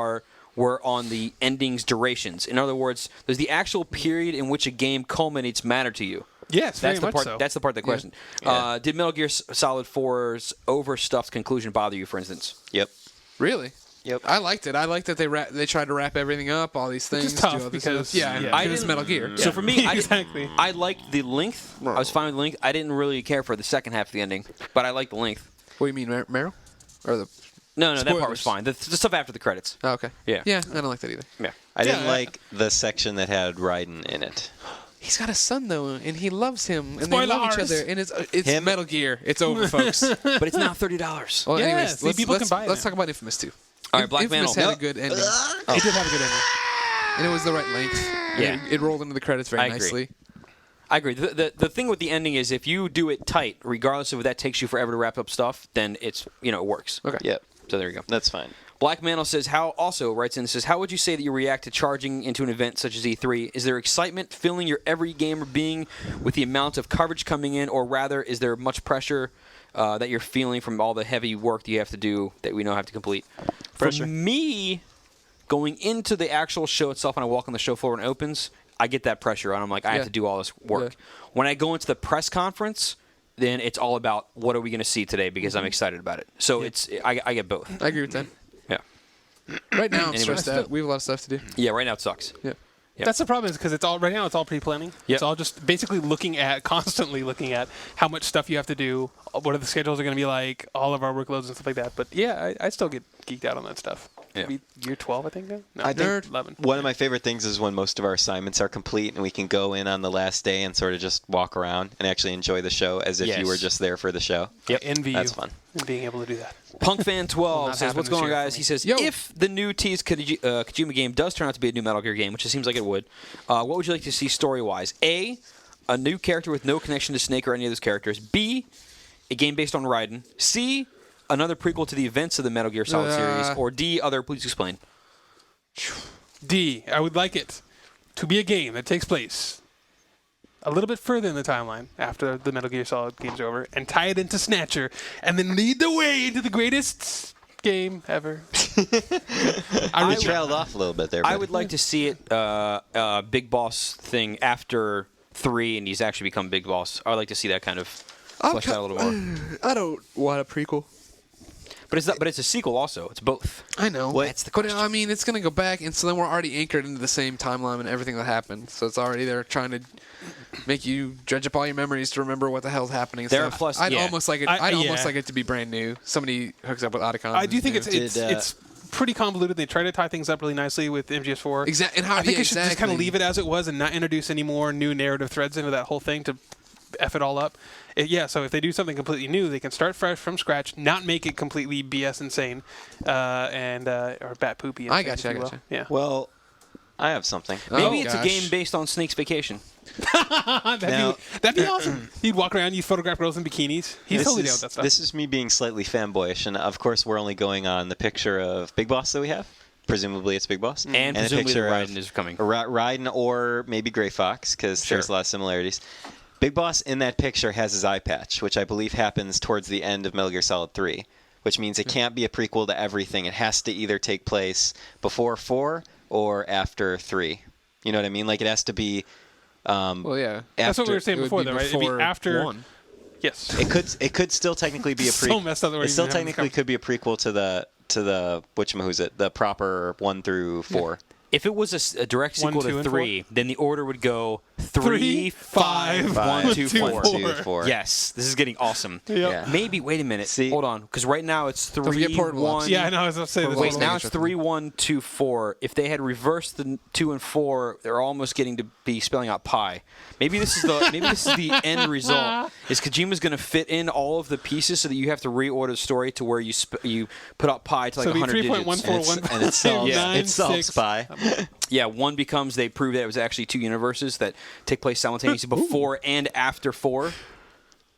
were on the ending's durations. In other words, does the actual period in which a game culminates matter to you? Yes, very That's the much part. so. That's the part of the question. Yeah. Did Metal Gear Solid 4's overstuffed conclusion bother you, for instance? Yep. Really? Yep. I liked it. I liked that they tried to wrap everything up, all these things. is tough do all this because- stuff. yeah, yeah. I didn't Metal Gear. So for me, Exactly. I liked the length. I was fine with the length. I didn't really care for the second half of the ending, but I liked the length. What do you mean, Meryl? Or the? No, that part was Spoilers. fine. The stuff after the credits. Oh, okay. Yeah. Yeah, I don't like that either. Yeah. I didn't Yeah, like the section that had Raiden in it. He's got a son though, and he loves him, and they love each Spoilers. other. And it's Him- Metal Gear. It's over, folks. But it's now $30. Well, Yeah, anyways, see, let's, people let's, can buy it let's now. talk about Infamous 2. All right, Black Infamous Mantle. had a good ending, It did have a good ending. and it was the right length. Yeah. It rolled into the credits very I agree. nicely. I agree. The thing with the ending is if you do it tight, regardless of if that takes you forever to wrap up stuff, then it's it works. Okay. Yep. So there you go. That's fine. Black Mantle says, writes in, how would you say that you react to charging into an event such as E3? Is there excitement filling your every gamer being with the amount of coverage coming in, or rather, is there much pressure that you're feeling from all the heavy work that you have to do that we know have to complete? Pressure. For me, going into the actual show itself, when I walk on the show floor and it opens, I get that pressure, and I'm like, I have Yeah. to do all this work. Yeah. When I go into the press conference, then it's all about what are we going to see today because I'm excited about it. So I get both. I agree with that. Yeah. Right now, I'm Anyway. stressed out. We have a lot of stuff to do. Yeah, right now it sucks. Yeah. Yep. That's the problem is because it's all right now. It's all pre-planning. Yep. It's all just basically constantly looking at how much stuff you have to do, what are the schedules are going to be like, all of our workloads and stuff like that. But yeah, I still get geeked out on that stuff. Yeah. Maybe year 12, I think. Now? No, I think 11. one of my favorite things is when most of our assignments are complete and we can go in on the last day and sort of just walk around and actually enjoy the show as if Yes. you were just there for the show. Yep. I envy That's you fun. in being able to do that. PunkFan12 not says, happen what's this going on, year for guys? me. He says, Yo. if the new teased Kojima game does turn out to be a new Metal Gear game, which it seems like it would, what would you like to see story-wise? A new character with no connection to Snake or any of those characters. B, a game based on Raiden. C, another prequel to the events of the Metal Gear Solid series. Or D, other. Please explain. D, I would like it to be a game that takes place a little bit further in the timeline after the Metal Gear Solid game's over and tie it into Snatcher and then lead the way into the greatest game ever. I trailed off a little bit there. I but- would like to see it, Big Boss thing after 3, and he's actually become Big Boss. I would like to see that kind of fleshed out a little more. I don't want a prequel. But it's not. But it's a sequel also. It's both. I know. What- That's the But question. I mean, it's going to go back, and so then we're already anchored into the same timeline and everything that happened. So it's already there trying to make you dredge up all your memories to remember what the hell's happening. And There are stuff. plus- I'd yeah. almost like it. I- I'd almost yeah. like it to be brand new. Somebody hooks up with Otacon. I do think new. it's pretty convoluted. They try to tie things up really nicely with MGS4. Exactly. And how I think yeah, it should just kind of exactly. leave it as it was and not introduce any more new narrative threads into that whole thing to F it all up. So if they do something completely new, they can start fresh from scratch, not make it completely BS insane or bat poopy. I insane, gotcha, if you I will. gotcha. Yeah. Well, I have something. Maybe Oh, it's a gosh. game based on Snake's Vacation. That'd be awesome. You'd walk around, you'd photograph girls in bikinis. He's This totally is- down with that stuff. This is me being slightly fanboyish, and of course we're only going on the picture of Big Boss that we have. Presumably it's Big Boss. And a presumably picture Raiden of is coming. Raiden or maybe Gray Fox, because Sure. there's a lot of similarities. Big Boss in that picture has his eye patch, which I believe happens towards the end of Metal Gear Solid 3, which means it can't be a prequel to everything. It has to either take place before 4 or after 3. You know what I mean? Like it has to be Well, yeah. That's what we were It saying would before, be though, right? It'd be before after. one. Yes. It could still technically be a So prequel. messed up the way It still you're having this technically could be a prequel to the whatchamahoosit, the proper 1 through 4. If it was a direct 1, sequel 2, to and 3, then the order would go 3, 3, 5, 5, 1, 2, 4. 4. 2, 4. Yes, this is getting awesome. Yep. Yeah. Maybe, wait a minute. See- Hold on, because right now it's 3, forget portable 1. ops. Yeah, I know. I was going to say this. Wait, Wait, also now it's interesting. 3, 1, 2, 4. If they had reversed the 2 and 4, they're almost getting to be spelling out pi. Maybe this is the end result. Is Kojima's going to fit in all of the pieces so that you have to reorder the story to where you put out pi to like So it'd 100 be digits. 3.14. And it solves, Yeah. it solves 9, 6. Spy. Yeah, one becomes they prove that it was actually 2 universes that take place simultaneously before and after 4.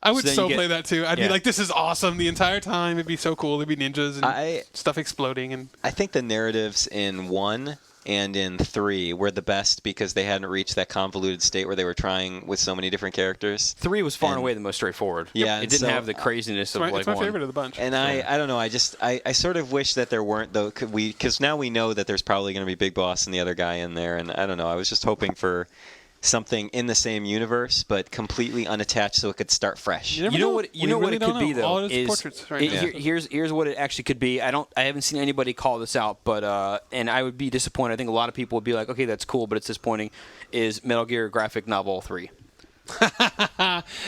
I would So then so you get- play that too. I'd Yeah. be like, this is awesome the entire time. It'd be so cool. There'd be ninjas and I- stuff exploding. And I think the narratives in 1 and in 3 were the best because they hadn't reached that convoluted state where they were trying with so many different characters. 3 was far and And- away the most straightforward. Yeah, it and didn't so- have the craziness it's of my, like it's my 1. favorite of the bunch. And I don't know. I sort of wish that there weren't though, because now we know that there's probably going to be Big Boss and the other guy in there, and I don't know. I was just hoping for something in the same universe, but completely unattached, so it could start fresh. You know what? You know what really it could don't be know. though All it is is portraits right now. here's what it actually could be. I haven't seen anybody call this out, but and I would be disappointed. I think a lot of people would be like, okay, that's cool, but it's disappointing. Is Metal Gear graphic novel 3?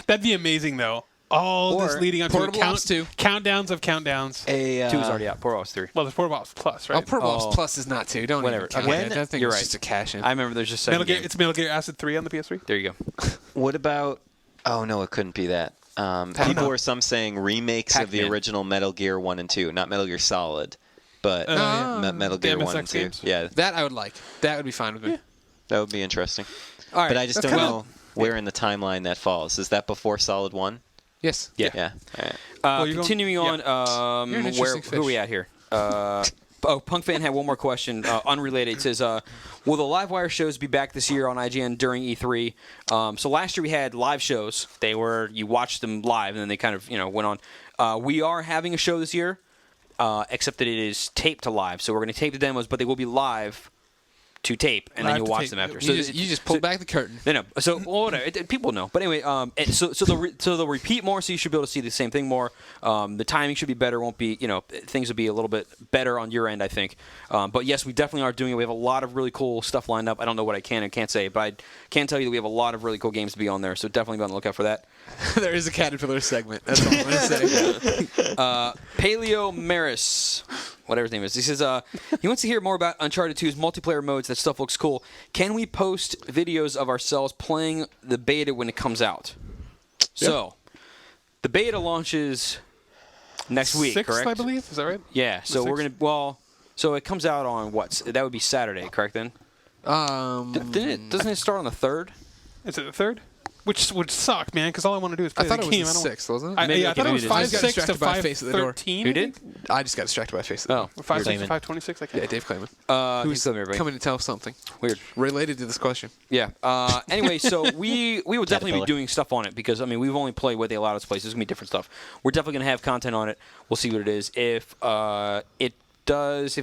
That'd be amazing though. All this leading up to Portable Ops 2. countdowns of countdowns. 2 is already out. Portable Ops 3. Well, there's Portable Ops Plus, right? Oh, Portable Ops Plus is not 2. Don't Whatever. even count Okay. that. That thing You're is right. just a cash-in. I remember there's just Metal 7 Gear. games. It's Metal Gear Acid 3 on the PS3. There you go. What about? Oh no, it couldn't be that. People were some saying remakes of the Pac-Man. original Metal Gear 1 and 2, not Metal Gear Solid, but Metal Gear 1 and MSX 2. games? Yeah, That I would like. That would be fine with me. Yeah. that would be interesting. All right. But I just That's don't kinda- know where in the timeline that falls. Is that before Solid 1? Yes. Yeah. Yeah. All right. Well, you're Continuing going- on, You're an where interesting who are we fish. at here? Punk Fan had one more question, unrelated. It says, will the Livewire shows be back this year on IGN during E3? So last year we had live shows. You watched them live, and then they kind of went on. We are having a show this year, except that it is taped to live. So we're going to tape the demos, but they will be live to tape, and then Live you'll to watch tape. them after. You just pulled back the curtain. No. So whatever. People know. But anyway, so they'll repeat more, so you should be able to see the same thing more. The timing should be better. Won't be things will be a little bit better on your end, I think. But yes, we definitely are doing it. We have a lot of really cool stuff lined up. I don't know what I can and can't say, but I can tell you that we have a lot of really cool games to be on there. So definitely be on the lookout for that. There is a Caterpillar segment. That's all I'm going to say. Paleo Maris, whatever his name is. He says he wants to hear more about Uncharted 2's multiplayer modes. That stuff looks cool. Can we post videos of ourselves playing the beta when it comes out? So, the beta launches next week, 6th, correct? I believe. Is that right? Yeah. So we're 6th? gonna so it comes out on what? That would be Saturday, correct? Then doesn't it start on the 3rd? Is it the 3rd? Which would suck, man, because all I want to do is play I thought the it was game. the I don't- 6th, wasn't it? I, Maybe yeah, I okay, thought it was maybe it is. 5:06 to Distracted by a face at the door. 5:13. Who did? I just got distracted by a face at the door. Oh, 5:06 to Clayman. 5:26. I can't. Yeah, Dave Clayman. who's everybody? Coming to tell us something Weird. related to this question. Yeah. Anyway, so we will definitely be Caterpillar. doing stuff on it because we've only played what they allowed us to play. So there's gonna be different stuff. We're definitely gonna have content on it. We'll see what it is. If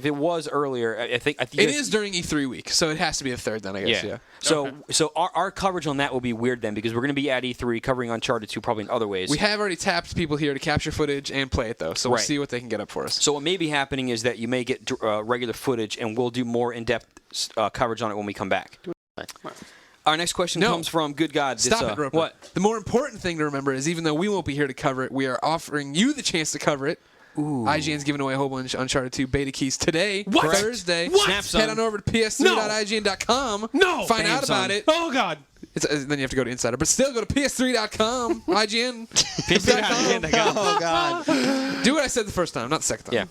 it was earlier, I think It is during E3 week, so it has to be the 3rd then, I guess. Yeah. So our coverage on that will be weird then because we're gonna be at E3 covering Uncharted 2 probably in other ways. We have already tapped people here to capture footage and play it, though, so we'll Right. see what they can get up for us. So what may be happening is that you may get regular footage, and we'll do more in-depth coverage on it when we come back. Our next question No. comes from Good God. Stop it, Roper. What? The more important thing to remember is even though we won't be here to cover it, we are offering you the chance to cover it. IGN's giving away a whole bunch of Uncharted 2 beta keys today, What? Thursday. What? Snap, son. Head on over to ps3.ign.com. No. Find Bam, out son. about it. Oh God. Then you have to go to Insider, but still go to ps3.com, IGN. Oh God. Do what I said the first time, not the second time. Yeah.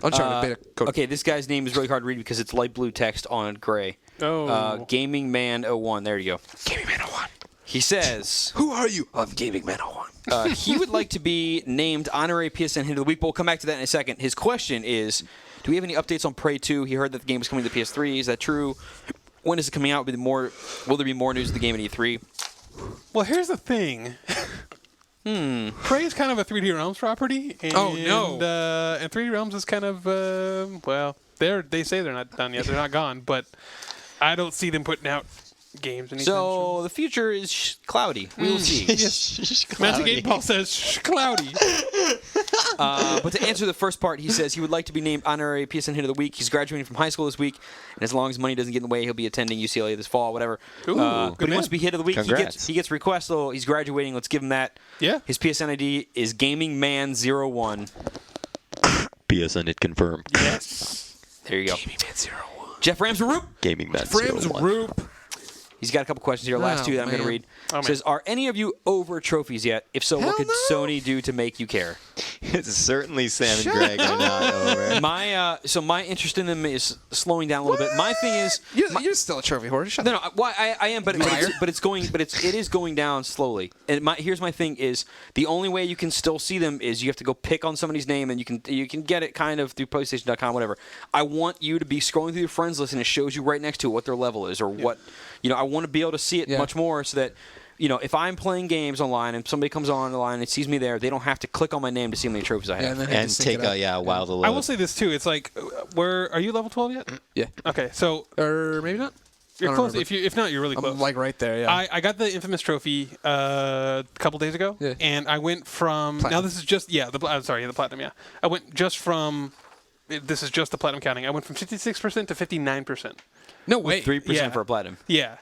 Uncharted beta code. Okay, this guy's name is really hard to read because it's light blue text on gray. Oh. Gaming Man 01. There you go. Gaming Man 01. He says Who are you? I'm Gaming Man 01. he would like to be named honorary PSN Hit of the Week. But we'll come back to that in a second. His question is, do we have any updates on Prey 2? He heard that the game was coming to the PS3. Is that true? When is it coming out? Will there be more news of the game at E3? Well, here's the thing. Prey is kind of a 3D Realms property. And, Oh, no. And 3D Realms is kind of they say they're not done yet. They're not gone, but I don't see them putting out games anytime So the future is cloudy. We will see. soon. Magic 8 Ball says cloudy. But to answer the first part, he says he would like to be named honorary PSN Hit of the Week. He's graduating from high school this week, and as long as money doesn't get in the way, he'll be attending UCLA this fall, whatever. Ooh, But good he wants to be Hit of the Week. Congrats. He gets requests, so he's graduating. Let's give him that. Yeah. His PSN ID is GamingMan01. PSN it confirmed. Yes. There you go. Gaming Man 01. Jeff Ramsey-Roop. Gaming Man Frames 01. Roop. He's got a couple questions here. Last Oh, two that I'm going to man. read. Oh, man. Says, are any of you over trophies yet? If so, what Hell could no. Sony do to make you care? It's certainly Sam and Greg are not over. My interest in them is slowing down a little bit. My thing is, You're still a trophy hoarder. Shut no, up. I am, but it is going down slowly. And here's my thing is the only way you can still see them is you have to go pick on somebody's name, and you can get it kind of through PlayStation.com, whatever. I want you to be scrolling through your friends list, and it shows you right next to it what their level is or what. I want to be able to see it much more so that. If I'm playing games online and somebody comes on the line and sees me there, they don't have to click on my name to see how many trophies I have. And take a while to load. I will say this too. It's like, are you level 12 yet? Yeah. Okay, so Or maybe not. You're don't close. remember. If not, you're really close. I'm like right there. Yeah. I got the infamous trophy a couple days ago, Yeah. and I went from Platinum. now this is just the platinum. Yeah, I went just from this is just the platinum counting. I went from 56% to 59%. no way. 3% Yeah. for a platinum. Yeah.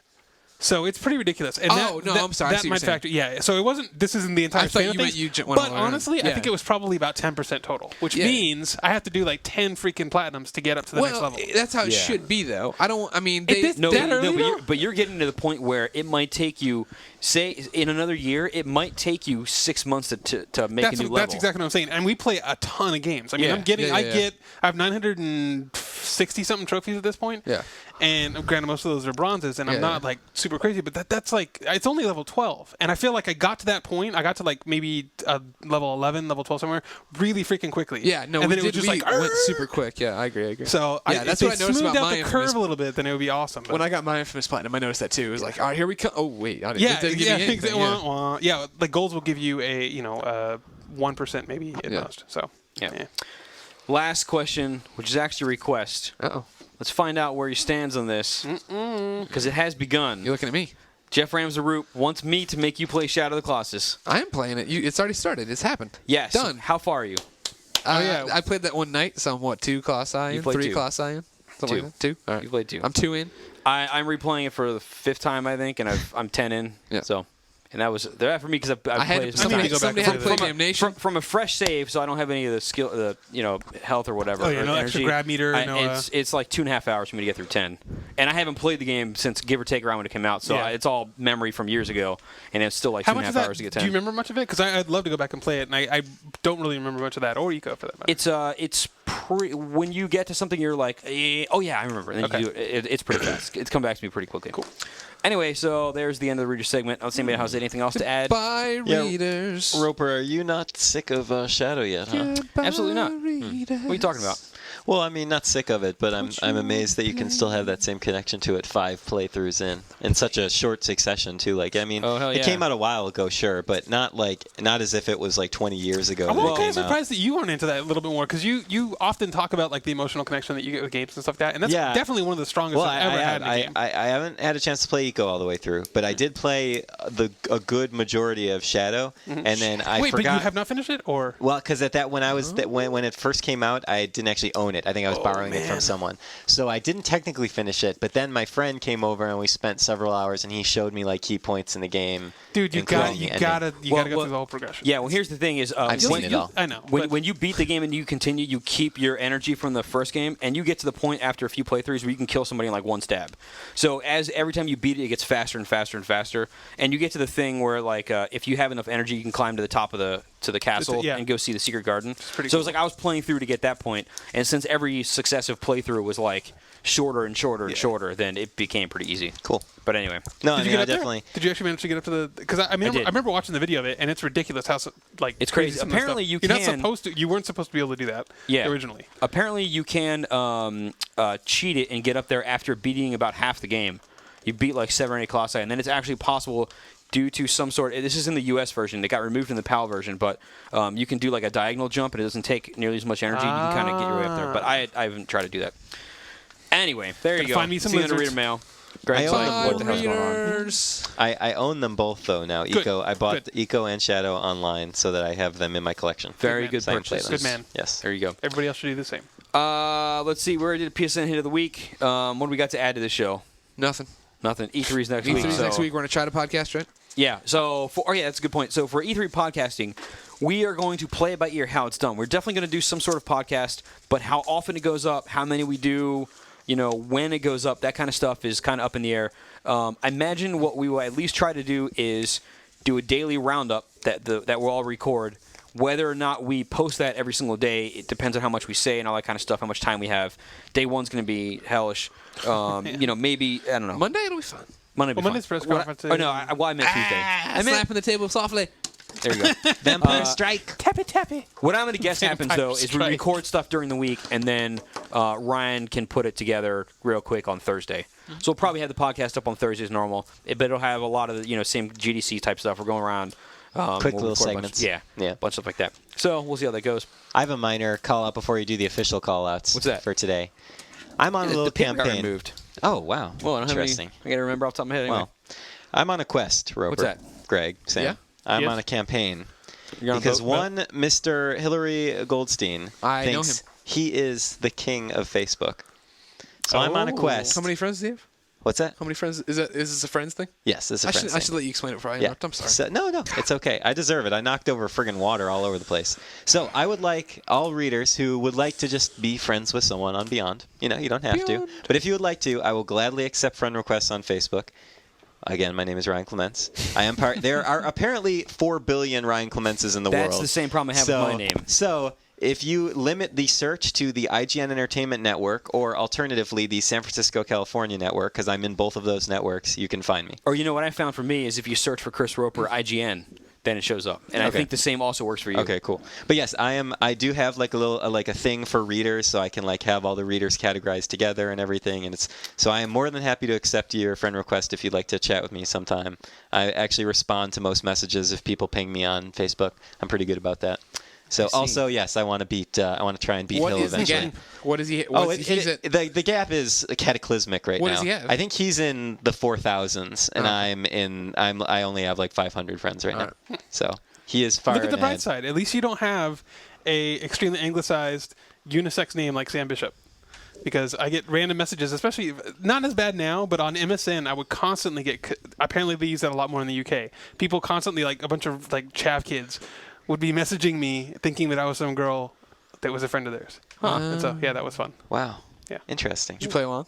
So it's pretty ridiculous. And I'm sorry. I That see what might you're saying. factor. Yeah. So it wasn't. This isn't the entire I thought span you of meant things. you went But all around. honestly, I Yeah. think it was probably about 10% total, which Yeah. means I have to do like 10 freaking platinums to get up to the next level. That's how it Yeah. should be, though. I mean, It is- No, That no, early, though? but you're getting to the point where it might take you, say, in another year, it might take you 6 months to make a new level. That's exactly what I'm saying. And we play a ton of games. I mean, Yeah. I have 960 something trophies at this point. Yeah. And granted, most of those are bronzes, and I'm not like super crazy, but that's like it's only level 12, and I feel like I got to that point. I got to like maybe level 11, level 12 somewhere, really freaking quickly. Yeah, no, and we then it was did, just we like went super quick. Yeah, I agree. So yeah, that's if what I they noticed smoothed about out my the infamous. curve a little bit, then it would be awesome. But When I got my infamous platinum, I noticed that too. It was like, all right, here we come. Oh wait, I didn't, yeah, it didn't give me anything. wah, wah. Yeah, like goals will give you a 1% maybe at most. So Yeah. Last question, which is actually a request. Uh-oh. Let's find out where he stands on this, because it has begun. You're looking at me. Jeff Ramsey-Root wants me to make you play Shadow of the Colossus. I am playing it. It's already started. It's happened. Yes. Done. How far are you? yeah. I played that one night, so I'm what, 2 Colossi in? played 3 two. Colossi in? Something Two. like that? 2? All right. You played 2. I'm 2 in. I'm replaying it for the 5th time, I think, and I'm 10 in. Yeah. So, and that was they're for me because I've I played had it somebody, to go back somebody and had to play play that. Damnation. from a fresh save, so I don't have any of the skill, health or whatever. Oh, yeah, or no extra energy. grab meter, no, It's like 2.5 hours for me to get through 10, and I haven't played the game since give or take around when it came out. So Yeah. it's all memory from years ago, and it's still like how 2.5 much is that? hours to get Do 10. you remember much of it? Because I'd love to go back and play it, and I don't really remember much of that or Eco for that matter. It's when you get to something, you're like, oh yeah, I remember. And then you do it, it's pretty fast. It's come back to me pretty quickly. Cool. Anyway, so there's the end of the reader segment. Let's see if anybody has anything else to add. Bye, readers. Roper, are you not sick of Shadow yet, huh? Absolutely not. What are you talking about? Well, I mean, not sick of it, but I'm amazed that you can still have that same connection to it 5 playthroughs in such a short succession too. Like, I mean, Oh, hell it yeah. came out a while ago, sure, but not as if it was like 20 years ago. I'm that it kind of came out. surprised that you aren't into that a little bit more because you often talk about like the emotional connection that you get with games and stuff like that, and that's Yeah. definitely one of the strongest Well, I've ever had in a game. I haven't had a chance to play Eco all the way through, but I did play a good majority of Shadow, and then I Wait, forgot. but you have not finished it, or Well, because at that when I was when it first came out, I didn't actually own it. I think I was borrowing it from someone, so I didn't technically finish it. But then my friend came over and we spent several hours, and he showed me like key points in the game. dude, you including the gotta ending. go through the whole progression. Yeah, well, here's the thing is, I've seen it all. I know. When you beat the game and you continue, you keep your energy from the first game, and you get to the point after a few playthroughs where you can kill somebody in like one stab. So as every time you beat it, it gets faster and faster and faster, and you get to the thing where like if you have enough energy, you can climb to the top of the castle yeah. and go see the secret garden. pretty So it's cool. like I was playing through to get that point, and since every successive playthrough was like shorter and shorter and shorter, then it became pretty easy. Cool. But anyway, No, Did I you mean, get I up there? definitely. Did you actually manage to get up to the? Because I did. remember watching the video of it, and it's ridiculous how like It's crazy. some of the Apparently stuff- you You're not can- supposed to. You weren't supposed to be able to do that. Yeah. Originally. apparently you can cheat it and get up there after beating about half the game. You beat like 7 or 8 colossi, and then it's actually possible due to some sort. This is in the U.S. version. It got removed in the PAL version, but you can do like a diagonal jump, and it doesn't take nearly as much energy. You can kind of get your way up there. But I haven't tried to do that. Anyway, there you Gotta go. find me some See you in the lizards. reader mail. Greg's own like, them. what the Bye, hell's going on? readers. I own them both though now. Good. Eco. I bought Good. Eco and Shadow online so that I have them in my collection. Very man. good So I can play purchase. them. Good man. Yes. There you go. Everybody else should do the same. Let's see. We already did a PSN hit of the week. What do we got to add to this show? Nothing. Nothing. E3's next E3's week. next so- week. We're going to try to podcast, right? Yeah. So, that's a good point. So, for E3 podcasting, we are going to play it by ear how it's done. We're definitely going to do some sort of podcast, but how often it goes up, how many we do, when it goes up, that kind of stuff is kind of up in the air. I imagine what we will at least try to do is do a daily roundup that we'll all record. Whether or not we post that every single day, it depends on how much we say and all that kind of stuff, how much time we have. Day one's going to be hellish. Maybe, I don't know. Monday, it'll be fun. Monday will be Monday's fun. press What- conference Oh, no, is- I meant Tuesday. I meant, Slapping the table softly. there you go. Vampire Strike. Tappy tappy. What I'm going to guess happens, Vampire though, is we Strike. record stuff during the week, and then Ryan can put it together real quick on Thursday. So we'll probably have the podcast up on Thursday as normal, but it'll have a lot of the same GDC type stuff. We're going around. Quick we'll little record a bunch- segments. Yeah, Yeah. a bunch of stuff like that. So we'll see how that goes. I have a minor call out before you do the official call outs. What's that? For today? I'm on a little the pin got campaign. removed. Oh, wow. Well, I don't have any. Interesting. I got to remember off the top of my head. Anyway. Well, I'm on a quest, Roper. What's that? Greg, Sam. Yeah? I'm Yes. on a campaign. You're on a Because boat? one Mr. Hillary Goldstein I know thinks him. he is the king of Facebook. So I'm on a Oh. quest. How many friends do you have? What's that? How many friends? Is this a friends thing? Yes, it's a I friend should let you explain it before I Yeah. interrupt. I'm sorry. So, no, it's okay. I deserve it. I knocked over friggin' water all over the place. So I would like all readers who would like to just be friends with someone on Beyond. You know, you don't have to. Beyond. But if you would like to, I will gladly accept friend requests on Facebook. Again, my name is Ryan Clements. I am part. There are apparently 4 billion Ryan Clementses in the world. That's the same problem I have with my name. So if you limit the search to the IGN Entertainment Network, or alternatively the San Francisco, California network, because I'm in both of those networks, you can find me. Or you know what I found for me is if you search for Chris Roper IGN, then it shows up. And I Okay. think the same also works for you. Okay, cool. But yes, I do have like a little like a thing for readers, so I can like have all the readers categorized together and everything. And so I am more than happy to accept your friend request if you'd like to chat with me sometime. I actually respond to most messages if people ping me on Facebook. I'm pretty good about that. So also, yes, I want to beat. I want to try and beat What Hill is the eventually. gap? What is he? Oh, He's at, the gap is cataclysmic right What now. does he have? I think he's in the 4,000s, and Oh. I only have like 500 friends right now. So he is far Look at the bright ahead. side. At least you don't have a extremely anglicized unisex name like Sam Bishop. Because I get random messages, especially not as bad now, but on MSN, I would constantly get. Apparently, they use that a lot more in the UK. People constantly, like a bunch of like chav kids, would be messaging me thinking that I was some girl that was a friend of theirs. And so, yeah, that was fun. Wow. Yeah. Interesting. Did you play along?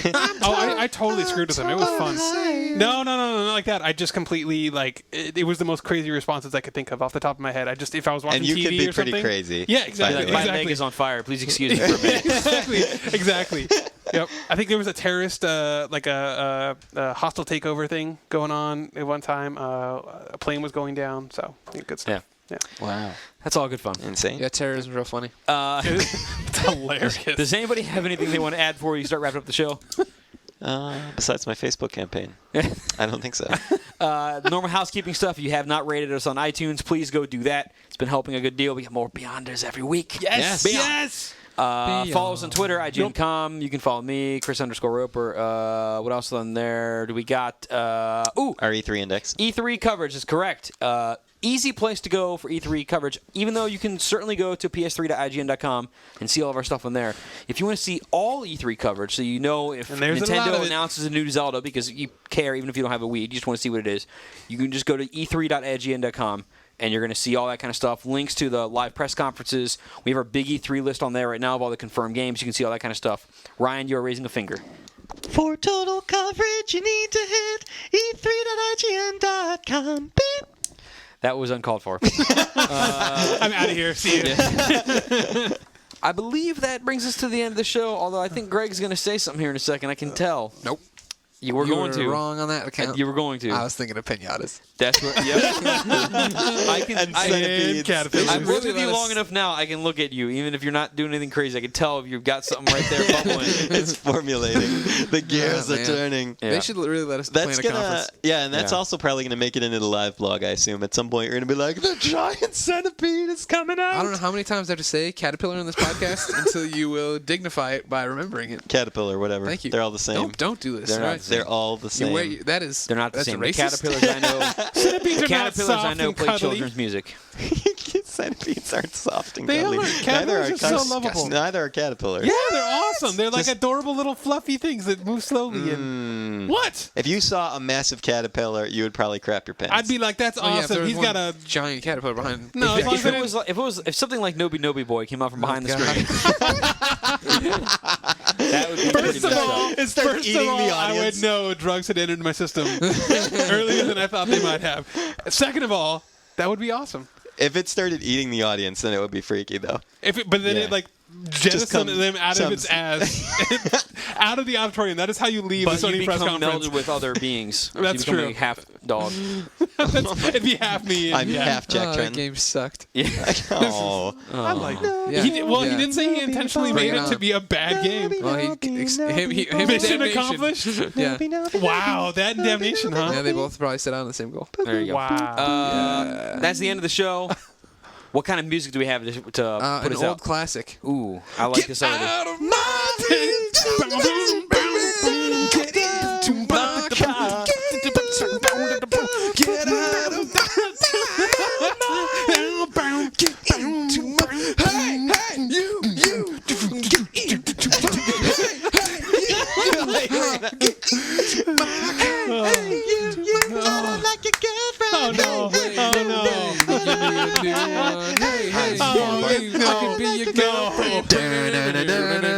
Oh, I totally screwed with them. It was fun. No, not like that. I just completely like it was the most crazy responses I could think of off the top of my head. If I was watching And you TV could be or pretty something, crazy. Yeah, Like, exactly. my exactly. leg is on fire. Please excuse me for a minute. exactly. Yep. I think there was a terrorist, like a hostile takeover thing going on at one time. A plane was going down. So good stuff. Yeah. Wow. That's all good fun. Insane. Yeah, terrorism's real funny. It's hilarious. Does anybody have anything they want to add before you start wrapping up the show? Besides my Facebook campaign, I don't think so. Normal housekeeping stuff. If you have not rated us on iTunes, please go do that. It's been helping a good deal. We get more Beyonders every week. Yes. Beyond. Yes. Follow us on Twitter, IGN.com. You can follow me, Chris_Roper. What else on there? Do we got? Our E3 index. E3 coverage is correct. Easy place to go for E3 coverage, even though you can certainly go to ps3.ign.com and see all of our stuff on there. If you want to see all E3 coverage, so you know if And there's a lot of Nintendo it. announces a new Zelda, because you care even if you don't have a Wii, you just want to see what it is, you can just go to e3.ign.com, and you're going to see all that kind of stuff. Links to the live press conferences. We have our big E3 list on there right now of all the confirmed games. You can see all that kind of stuff. Ryan, you are raising a finger. For total coverage, you need to hit e3.ign.com. Beep. That was uncalled for. I'm out of here. See you. I believe that brings us to the end of the show, although I think Greg's going to say something here in a second. I can tell. Nope. You were going to. wrong on that account. You were going to. I was thinking of pinatas. That's what. Yep. I can. And I, centipedes. caterpillars. I've really worked with you let us- long enough now. I can look at you, even if you're not doing anything crazy. I can tell if you've got something right there bubbling. It's formulating. The gears Yeah, are man. turning. Yeah. They should really let us That's plan a gonna, conference. yeah, and that's Yeah. also probably gonna make it into the live blog. I assume at some point you're gonna be like, the giant centipede is coming out. I don't know how many times I have to say caterpillar in this podcast until you will dignify it by remembering it. Caterpillar, whatever. Thank you. They're all the same. Don't do this. They're not right? the same. They're all the same. That is. They're not the that's same. The Racist. caterpillars I know. Centipedes The are not caterpillars I soft know and play cuddly. children's music. Centipedes aren't soft and They cuddly. are. Caterpillars are so lovable. Neither are caterpillars. Yeah, they're awesome. They're like Just- adorable little fluffy things that move slowly. And what? If you saw a massive caterpillar, you would probably crap your pants. I'd be like, that's Oh, yeah, if there awesome. was He's one got a. giant caterpillar behind. No, as long as If something like Nobi Nobi Boy came out from behind the God. screen, that would be pretty First of messed all, up. first eating of all, the I would audience. know drugs had entered my system earlier than I thought they might have. Second of all, that would be awesome. If it started eating the audience, then it would be freaky, though. But then Yeah. it like jettisoned comes- them out of comes- its ass, out of the auditorium. That is how you leave But the you Sony press become conference. melded with other beings. That's you become true. a half dog. It'd be half me. And I'm yeah. half Jack Oh, that Trent. game sucked. Yeah. Oh. I'm like, Yeah. he Yeah. didn't say he intentionally Bring made it it to on. be a bad game. Well, him Mission Damnation. accomplished. Yeah. Wow, that and Damnation, huh? Yeah, they both probably set out on the same goal. There you go. Wow. That's the end of the show. What kind of music do we have to put An us old out? classic. Ooh, I like this already. Out of my dreams. na, na,